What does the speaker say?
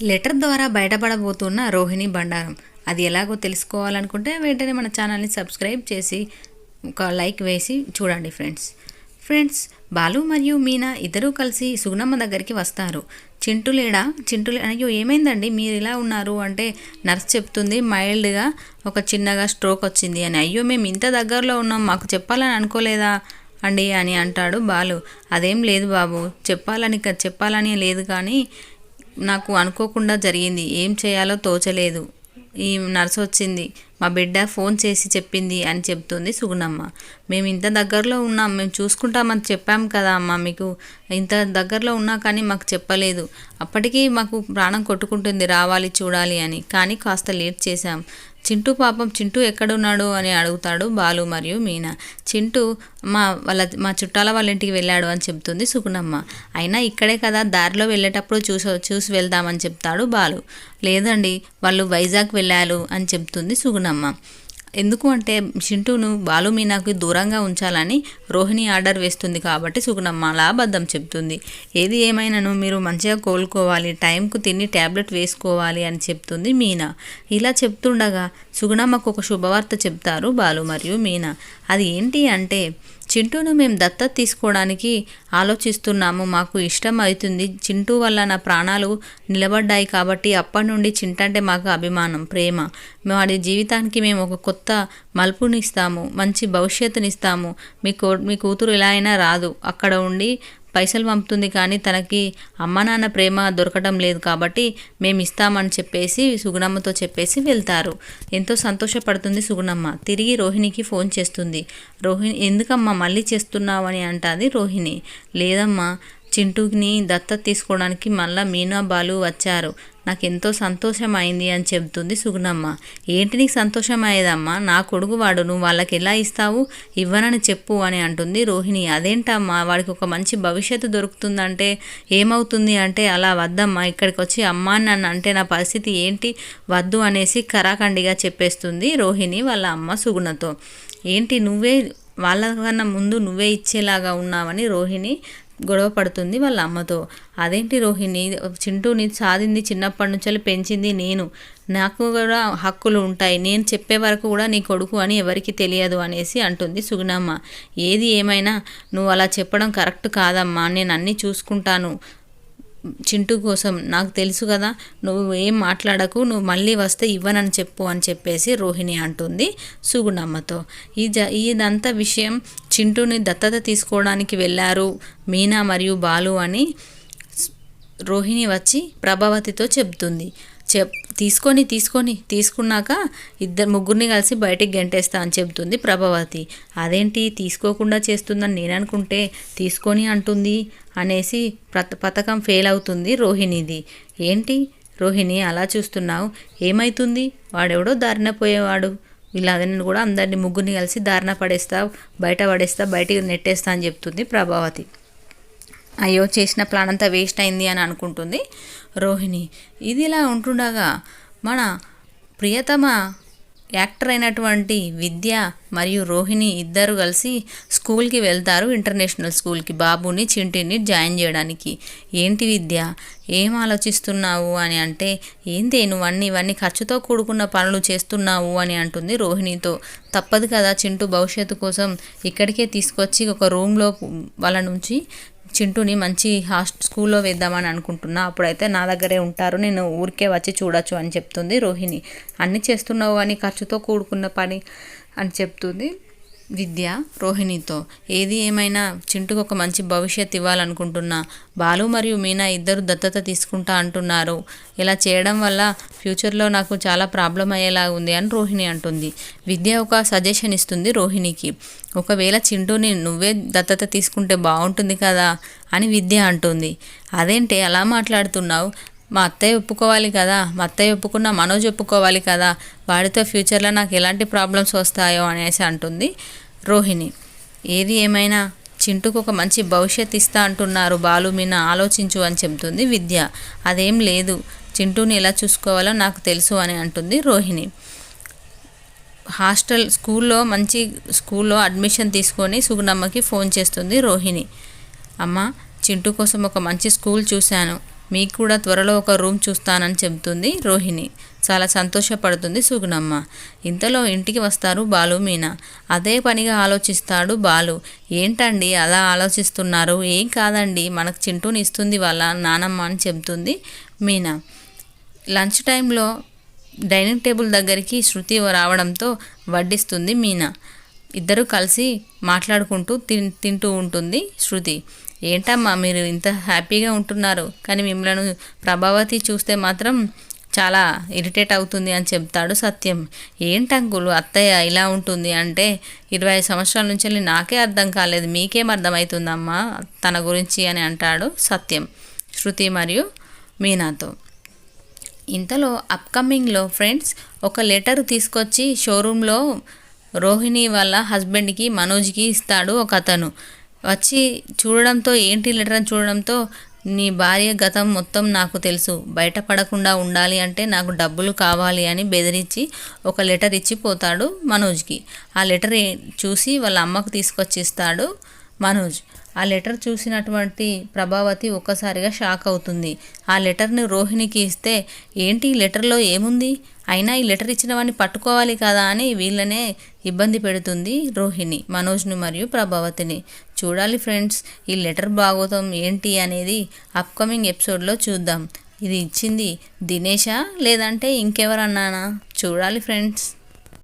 Letter ద్వారా బయటపడబోతున్న రోహిణి బండారం అది ఎలాగో తెలుసుకోవాలనుకుంటే వెంటనే మన ఛానల్ని సబ్స్క్రైబ్ చేసి ఒక లైక్ వేసి చూడండి ఫ్రెండ్స్ బాలు మరియు మీనా ఇద్దరూ కలిసి సుగుణమ్మ దగ్గరికి వస్తారు. చింటూ లేడా అయ్యో ఏమైందండి మీరు ఇలా ఉన్నారు అంటే నర్స్ చెప్తుంది మైల్డ్గా ఒక చిన్నగా స్ట్రోక్ వచ్చింది అని. అయ్యో మేము ఇంత దగ్గరలో ఉన్నాం మాకు చెప్పాలని అనుకోలేదా అండి అని అంటాడు బాలు. అదేం లేదు బాబు, చెప్పాలని లేదు కానీ నాకు అనుకోకుండా జరిగింది, ఏం చేయాలో తోచలేదు, ఈ నర్స్ వచ్చింది, మా బిడ్డ ఫోన్ చేసి చెప్పింది అని చెప్తుంది సుగుణమ్మ. మేము ఇంత దగ్గరలో ఉన్నాం, మేము చూసుకుంటామని చెప్పాం కదా అమ్మ, మీకు ఇంత దగ్గరలో ఉన్నా కానీ మాకు చెప్పలేదు, అప్పటికీ మాకు ప్రాణం కొట్టుకుంటుంది రావాలి చూడాలి అని, కానీ కాస్త లేట్ చేశాం. చింటూ ఎక్కడున్నాడు అని అడుగుతాడు బాలు మరియు మీనా. చింటూ మా చుట్టాల వాళ్ళ ఇంటికి వెళ్ళాడు అని చెప్తుంది సుగుణమ్మ. అయినా ఇక్కడే కదా, దారిలో వెళ్ళేటప్పుడు చూసి వెళ్దామని చెప్తాడు బాలు. లేదండి వాళ్ళు వైజాగ్ వెళ్ళారు అని చెప్తుంది సుగుణమ్మ. ఎందుకు అంటే చింటూను బాలు మీనాకు దూరంగా ఉంచాలని రోహిణి ఆర్డర్ వేస్తుంది కాబట్టి సుగుణమ్మ అలా అబద్ధం చెప్తుంది. ఏది ఏమైనాను మీరు మంచిగా కోలుకోవాలి, టైంకు తిని ట్యాబ్లెట్ వేసుకోవాలి అని చెప్తుంది మీనా. ఇలా చెప్తుండగా సుగుణమ్మకు ఒక శుభవార్త చెప్తారు బాలు మరియు మీనా. అది ఏంటి అంటే చింటూను మేము దత్తత తీసుకోవడానికి ఆలోచిస్తున్నాము, మాకు ఇష్టం అవుతుంది, చింటూ వల్ల నా ప్రాణాలు నిలబడ్డాయి కాబట్టి అప్పటి నుండి చింటంటే మాకు అభిమానం, ప్రేమ, వాడి జీవితానికి మేము ఒక కొత్త మలుపునిస్తాము, మంచి భవిష్యత్తునిస్తాము, మీ కూతురు ఎలా అయినా రాదు, అక్కడ ఉండి పైసలు పంపుతుంది కానీ తనకి అమ్మ నాన్న ప్రేమ దొరకడం లేదు కాబట్టి మేము ఇస్తామని చెప్పేసి సుగుణమ్మతో చెప్పేసి వెళ్తారు. ఎంతో సంతోషపడుతుంది సుగుణమ్మ. తిరిగి రోహిణికి ఫోన్ చేస్తుంది. రోహిణి ఎందుకమ్మా మళ్ళీ చేస్తున్నావు అని అంటుంది రోహిణి. లేదమ్మా, చింటూని దత్తత తీసుకోవడానికి మళ్ళీ మీనా బాలు వచ్చారు, నాకు ఎంతో సంతోషం అయింది అని చెబుతుంది సుగుణమ్మ. ఏంటి నీకు సంతోషం అయ్యేదమ్మా, నా కొడుకు వాడు, నువ్వు వాళ్ళకి ఎలా ఇస్తావు, ఇవ్వనని చెప్పు అని అంటుంది రోహిణి. అదేంటమ్మా, వాడికి ఒక మంచి భవిష్యత్తు దొరుకుతుందంటే ఏమవుతుంది అంటే అలా వద్దమ్మా, ఇక్కడికి వచ్చి అమ్మా నన్ను అంటే నా పరిస్థితి ఏంటి, వద్దు అనేసి కరాఖండిగా చెప్పేస్తుంది రోహిణి వాళ్ళ అమ్మ సుగుణతో. ఏంటి నువ్వే వాళ్ళకన్నా ముందు నువ్వే ఇచ్చేలాగా ఉన్నావని రోహిణి గొడవ పడుతుంది వాళ్ళ అమ్మతో. అదేంటి రోహిణి, చింటూని సాధింది చిన్నప్పటి నుంచి పెంచింది నేను, నాకు కూడా హక్కులు ఉంటాయి, నేను చెప్పే వరకు కూడా నీ కొడుకు అని ఎవరికి తెలియదు అనేసి అంటుంది సుగుణమ్మ. ఏది ఏమైనా నువ్వు అలా చెప్పడం కరెక్ట్ కాదమ్మా, నేను అన్నీ చూసుకుంటాను చింటూ కోసం, నాకు తెలుసు కదా, నువ్వు ఏం మాట్లాడకు, నువ్వు మళ్ళీ వస్తే ఇవ్వనని చెప్పు అని చెప్పేసి రోహిణి అంటుంది సుగుణమ్మతో. ఇదంతా విషయం చింటూని దత్తత తీసుకోవడానికి వెళ్ళారు మీనా మరియు బాలు అని రోహిణి వచ్చి ప్రభావతితో చెప్తుంది. తీసుకున్నాక ముగ్గురిని కలిసి బయటికి గెంటేస్తా అని చెబుతుంది ప్రభావతి. అదేంటి తీసుకోకుండా చేస్తుందని నేను అనుకుంటే తీసుకొని అంటుంది అనేసి పథకం ఫెయిల్ అవుతుంది రోహిణిది. ఏంటి రోహిణి అలా చూస్తున్నావు, ఏమవుతుంది, వాడెవడో దారిన పోయేవాడు, వీళ్ళని కూడా అందరినీ ముగ్గురిని కలిసి దారిన బయటికి నెట్టేస్తా అని చెప్తుంది ప్రభావతి. అయ్యో చేసిన ప్లాన్ అంతా వేస్ట్ అయింది అని అనుకుంటుంది రోహిణి. ఇది ఇలా ఉంటుండగా మన ప్రియతమ యాక్టర్ అయినటువంటి విద్య మరియు రోహిణి ఇద్దరు కలిసి స్కూల్కి వెళ్తారు, ఇంటర్నేషనల్ స్కూల్కి బాబుని చింటిని జాయిన్ చేయడానికి. ఏంటి విద్య ఏం ఆలోచిస్తున్నావు అని అంటే, ఏంటి నువ్వు ఇవన్నీ ఖర్చుతో కూడుకున్న పనులు చేస్తున్నావు అని అంటుంది రోహిణితో. తప్పదు కదా, చింటూ భవిష్యత్తు కోసం ఇక్కడికే తీసుకొచ్చి ఒక రూమ్లో వాళ్ళ నుంచి చింటూని మంచి స్కూల్లో వేద్దామని అనుకుంటున్నా, అప్పుడైతే నా దగ్గరే ఉంటారు, నేను ఊరికే వచ్చి చూడొచ్చు అని చెప్తుంది రోహిణి. అన్నీ చేస్తున్నావు అని ఖర్చుతో కూడుకున్న పని అని చెప్తుంది విద్య రోహిణితో. ఏది ఏమైనా చింటూకి ఒక మంచి భవిష్యత్తు ఇవ్వాలనుకుంటున్నా, బాలు మరియు మీనా ఇద్దరు దత్తత తీసుకుంటా అంటున్నారు, ఇలా చేయడం వల్ల ఫ్యూచర్లో నాకు చాలా ప్రాబ్లం అయ్యేలా ఉంది అని రోహిణి అంటుంది. విద్య ఒక సజెషన్ ఇస్తుంది రోహిణికి. ఒకవేళ చింటూని నువ్వే దత్తత తీసుకుంటే బాగుంటుంది కదా అని విద్య అంటుంది. అదేంటి అలా మాట్లాడుతున్నావు, మా అత్తయ్య ఒప్పుకోవాలి కదా, మా అత్తయ్య ఒప్పుకున్న మనోజ్ ఒప్పుకోవాలి కదా, వాడితో ఫ్యూచర్లో నాకు ఎలాంటి ప్రాబ్లమ్స్ వస్తాయో అనేసి అంటుంది రోహిణి. ఏది ఏమైనా చింటూకు ఒక మంచి భవిష్యత్తు ఇస్తా అంటున్నారు బాలు మీనా, ఆలోచించు అని చెబుతుంది విద్య. అదేం లేదు, చింటూని ఎలా చూసుకోవాలో నాకు తెలుసు అని అంటుంది రోహిణి. మంచి స్కూల్లో అడ్మిషన్ తీసుకొని సుగుణమ్మకి ఫోన్ చేస్తుంది రోహిణి. అమ్మ చింటూ కోసం ఒక మంచి స్కూల్ చూశాను, మీకు కూడా త్వరలో ఒక రూమ్ చూస్తానని చెబుతుంది రోహిణి. చాలా సంతోషపడుతుంది సుగుణమ్మ. ఇంతలో ఇంటికి వస్తారు బాలు మీనా. అదే పనిగా ఆలోచిస్తాడు బాలు. ఏంటండి అలా ఆలోచిస్తున్నారు? ఏం కాదండి, మనకు చింటూని ఇస్తుంది వాళ్ళ నానమ్మ అని చెబుతుంది మీనా. లంచ్ టైంలో డైనింగ్ టేబుల్ దగ్గరికి శృతి రావడంతో వడ్డిస్తుంది మీనా. ఇద్దరు కలిసి మాట్లాడుకుంటూ తింటూ ఉంటుంది శృతి. ఏంటమ్మా మీరు ఇంత హ్యాపీగా ఉంటున్నారు, కానీ మిమ్మల్ని ప్రభావతి చూస్తే మాత్రం చాలా ఇరిటేట్ అవుతుంది అని చెప్తాడు సత్యం. ఏంటంకులు అత్తయ్య ఇలా ఉంటుంది అంటే 25 సంవత్సరాల నుంచి నాకే అర్థం కాలేదు, మీకేం అర్థమవుతుందమ్మా తన గురించి అని అంటాడు సత్యం శృతి మరియు మీనాతో. ఇంతలో అప్కమింగ్లో ఫ్రెండ్స్ ఒక లెటర్ తీసుకొచ్చి షోరూంలో రోహిణి వాళ్ళ హస్బెండ్కి మనోజ్కి ఇస్తాడు ఒక అతను. వచ్చి చూడడంతో ఏంటి లెటర్ అని చూడడంతో, నీ భార్య గతం మొత్తం నాకు తెలుసు, బయటపడకుండా ఉండాలి అంటే నాకు డబ్బులు కావాలి అని బెదిరించి ఒక లెటర్ ఇచ్చి పోతాడు మనోజ్కి. ఆ లెటర్ చూసి వాళ్ళ అమ్మకు తీసుకొచ్చి ఇస్తాడు మనోజ్. ఆ లెటర్ చూసినటువంటి ప్రభావతి ఒక్కసారిగా షాక్ అవుతుంది. ఆ లెటర్ని రోహిణికి ఇస్తే, ఏంటి ఈ లెటర్లో ఏముంది, అయినా ఈ లెటర్ ఇచ్చిన వాడిని పట్టుకోవాలి కదా అని వీళ్ళనే ఇబ్బంది పెడుతుంది రోహిణి మనోజ్ను మరియు ప్రభావతిని. చూడాలి ఫ్రెండ్స్, ఈ లెటర్ భాగవతం ఏంటి అనేది అప్కమింగ్ ఎపిసోడ్లో చూద్దాం. ఇది ఇచ్చింది దినేషా లేదంటే ఇంకెవరన్నానా? చూడాలి ఫ్రెండ్స్.